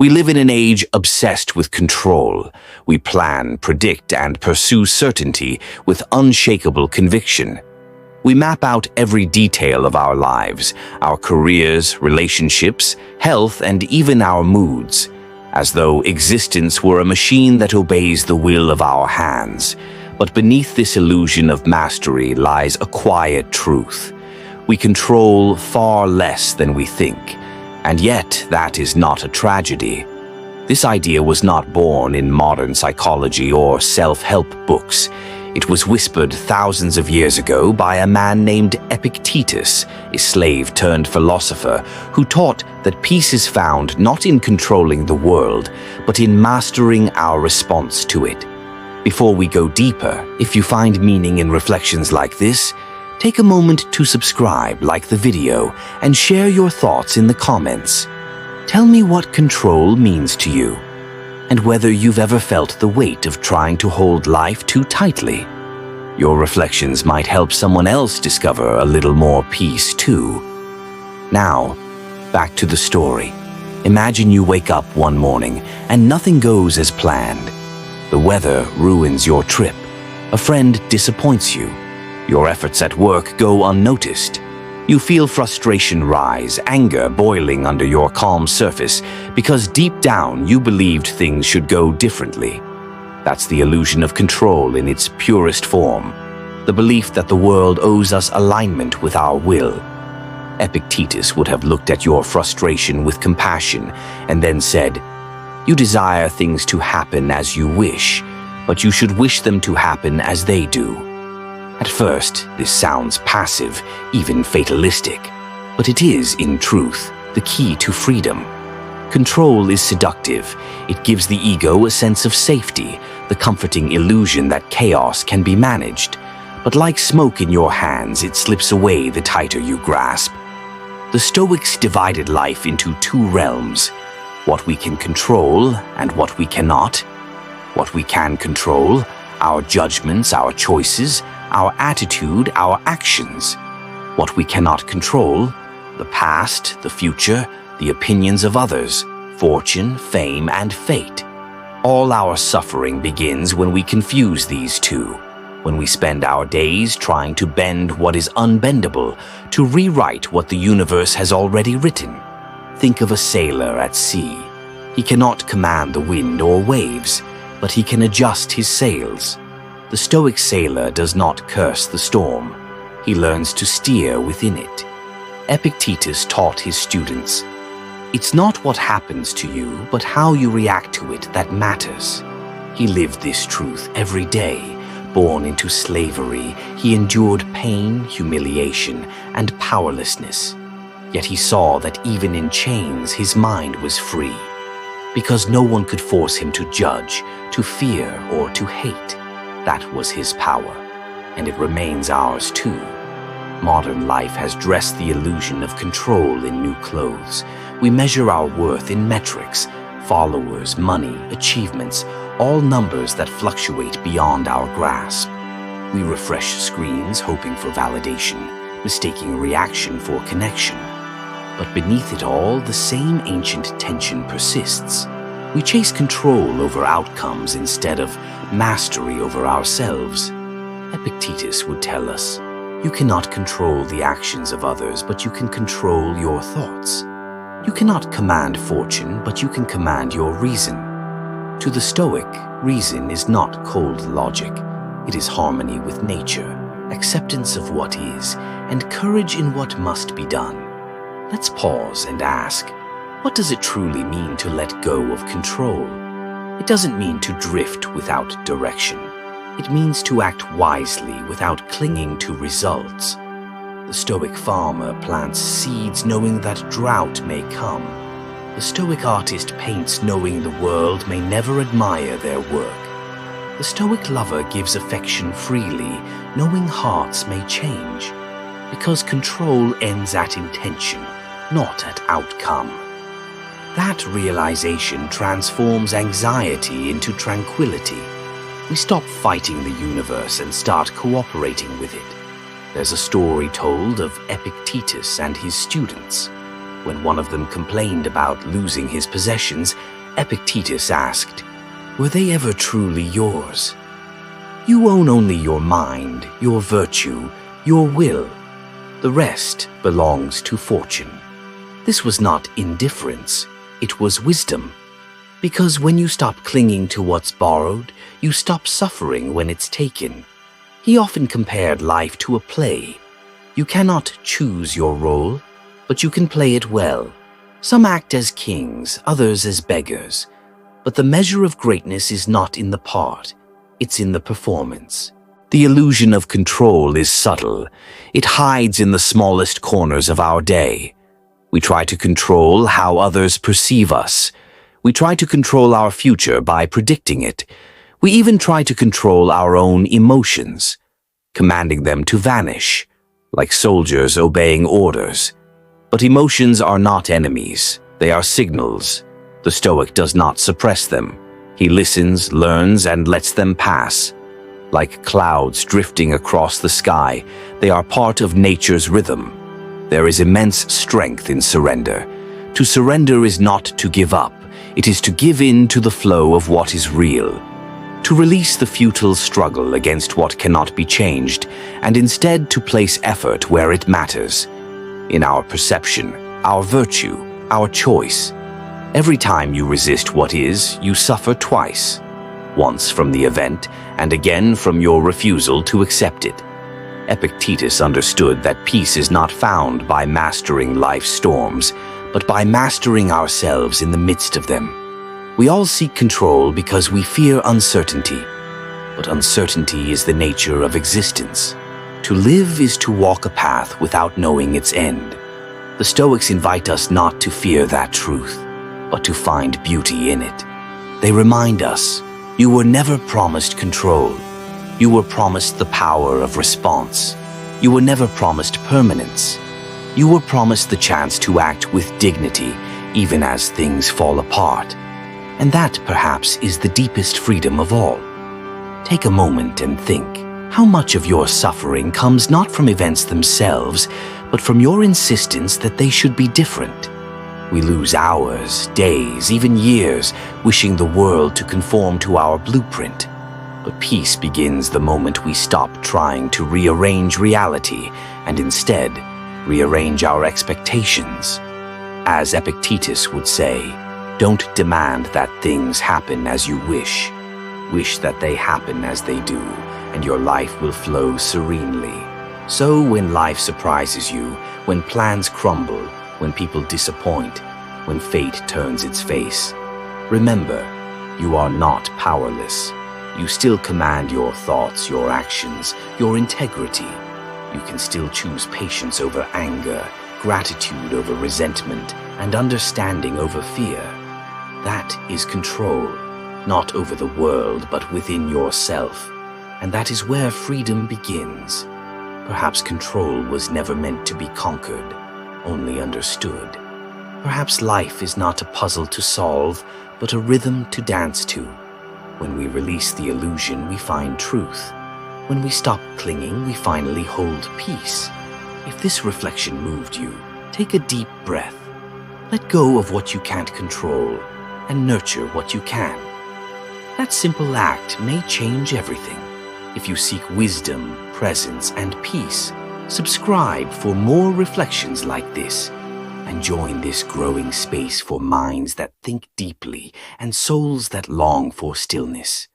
We live in an age obsessed with control. We plan, predict, and pursue certainty with unshakable conviction. We map out every detail of our lives, our careers, relationships, health, and even our moods, as though existence were a machine that obeys the will of our hands. But beneath this illusion of mastery lies a quiet truth. We control far less than we think, and yet that is not a tragedy. This idea was not born in modern psychology or self-help books. It was whispered thousands of years ago by a man named Epictetus, a slave-turned-philosopher, who taught that peace is found not in controlling the world, but in mastering our response to it. Before we go deeper, if you find meaning in reflections like this, take a moment to subscribe, like the video, and share your thoughts in the comments. Tell me what control means to you, and whether you've ever felt the weight of trying to hold life too tightly. Your reflections might help someone else discover a little more peace too. Now, back to the story. Imagine you wake up one morning and nothing goes as planned. The weather ruins your trip. A friend disappoints you. Your efforts at work go unnoticed. You feel frustration rise, anger boiling under your calm surface, because deep down you believed things should go differently. That's the illusion of control in its purest form, the belief that the world owes us alignment with our will. Epictetus would have looked at your frustration with compassion and then said, "You desire things to happen as you wish, but you should wish them to happen as they do." At first, this sounds passive, even fatalistic, but it is, in truth, the key to freedom. Control is seductive. It gives the ego a sense of safety, the comforting illusion that chaos can be managed. But like smoke in your hands, it slips away the tighter you grasp. The Stoics divided life into two realms: what we can control and what we cannot. What we can control, our judgments, our choices, our attitude, our actions. What we cannot control, the past, the future, the opinions of others, fortune, fame, and fate. All our suffering begins when we confuse these two, when we spend our days trying to bend what is unbendable, to rewrite what the universe has already written. Think of a sailor at sea. He cannot command the wind or waves, but he can adjust his sails. The Stoic sailor does not curse the storm. He learns to steer within it. Epictetus taught his students, "It's not what happens to you, but how you react to it that matters." He lived this truth every day. Born into slavery, he endured pain, humiliation, and powerlessness. Yet he saw that even in chains, his mind was free, because no one could force him to judge, to fear, or to hate. That was his power, and it remains ours too. Modern life has dressed the illusion of control in new clothes. We measure our worth in metrics, followers, money, achievements, all numbers that fluctuate beyond our grasp. We refresh screens hoping for validation, mistaking reaction for connection. But beneath it all, the same ancient tension persists. We chase control over outcomes instead of mastery over ourselves. Epictetus would tell us, "You cannot control the actions of others, but you can control your thoughts. You cannot command fortune, but you can command your reason." To the Stoic, reason is not cold logic. It is harmony with nature, acceptance of what is, and courage in what must be done. Let's pause and ask, what does it truly mean to let go of control? It doesn't mean to drift without direction. It means to act wisely without clinging to results. The Stoic farmer plants seeds knowing that drought may come. The Stoic artist paints knowing the world may never admire their work. The Stoic lover gives affection freely, knowing hearts may change. Because control ends at intention, not at outcome. That realization transforms anxiety into tranquility. We stop fighting the universe and start cooperating with it. There's a story told of Epictetus and his students. When one of them complained about losing his possessions, Epictetus asked, "Were they ever truly yours? You own only your mind, your virtue, your will. The rest belongs to fortune." This was not indifference, it was wisdom. Because when you stop clinging to what's borrowed, you stop suffering when it's taken. He often compared life to a play. You cannot choose your role, but you can play it well. Some act as kings, others as beggars. But the measure of greatness is not in the part, it's in the performance. The illusion of control is subtle. It hides in the smallest corners of our day. We try to control how others perceive us. We try to control our future by predicting it. We even try to control our own emotions, commanding them to vanish, like soldiers obeying orders. But emotions are not enemies, they are signals. The Stoic does not suppress them. He listens, learns, and lets them pass. Like clouds drifting across the sky, they are part of nature's rhythm. There is immense strength in surrender. To surrender is not to give up, it is to give in to the flow of what is real. To release the futile struggle against what cannot be changed, and instead to place effort where it matters. In our perception, our virtue, our choice. Every time you resist what is, you suffer twice. Once from the event, and again from your refusal to accept it. Epictetus understood that peace is not found by mastering life's storms, but by mastering ourselves in the midst of them. We all seek control because we fear uncertainty, but uncertainty is the nature of existence. To live is to walk a path without knowing its end. The Stoics invite us not to fear that truth, but to find beauty in it. They remind us, you were never promised control. You were promised the power of response. You were never promised permanence. You were promised the chance to act with dignity, even as things fall apart. And that, perhaps, is the deepest freedom of all. Take a moment and think. How much of your suffering comes not from events themselves, but from your insistence that they should be different? We lose hours, days, even years, wishing the world to conform to our blueprint. But peace begins the moment we stop trying to rearrange reality and instead rearrange our expectations. As Epictetus would say, don't demand that things happen as you wish. Wish that they happen as they do, and your life will flow serenely. So when life surprises you, when plans crumble, when people disappoint, when fate turns its face, remember, you are not powerless. You still command your thoughts, your actions, your integrity. You can still choose patience over anger, gratitude over resentment, and understanding over fear. That is control, not over the world, but within yourself. And that is where freedom begins. Perhaps control was never meant to be conquered, only understood. Perhaps life is not a puzzle to solve, but a rhythm to dance to. When we release the illusion, we find truth. When we stop clinging, we finally hold peace. If this reflection moved you, take a deep breath. Let go of what you can't control and nurture what you can. That simple act may change everything. If you seek wisdom, presence, and peace, subscribe for more reflections like this, and join this growing space for minds that think deeply and souls that long for stillness.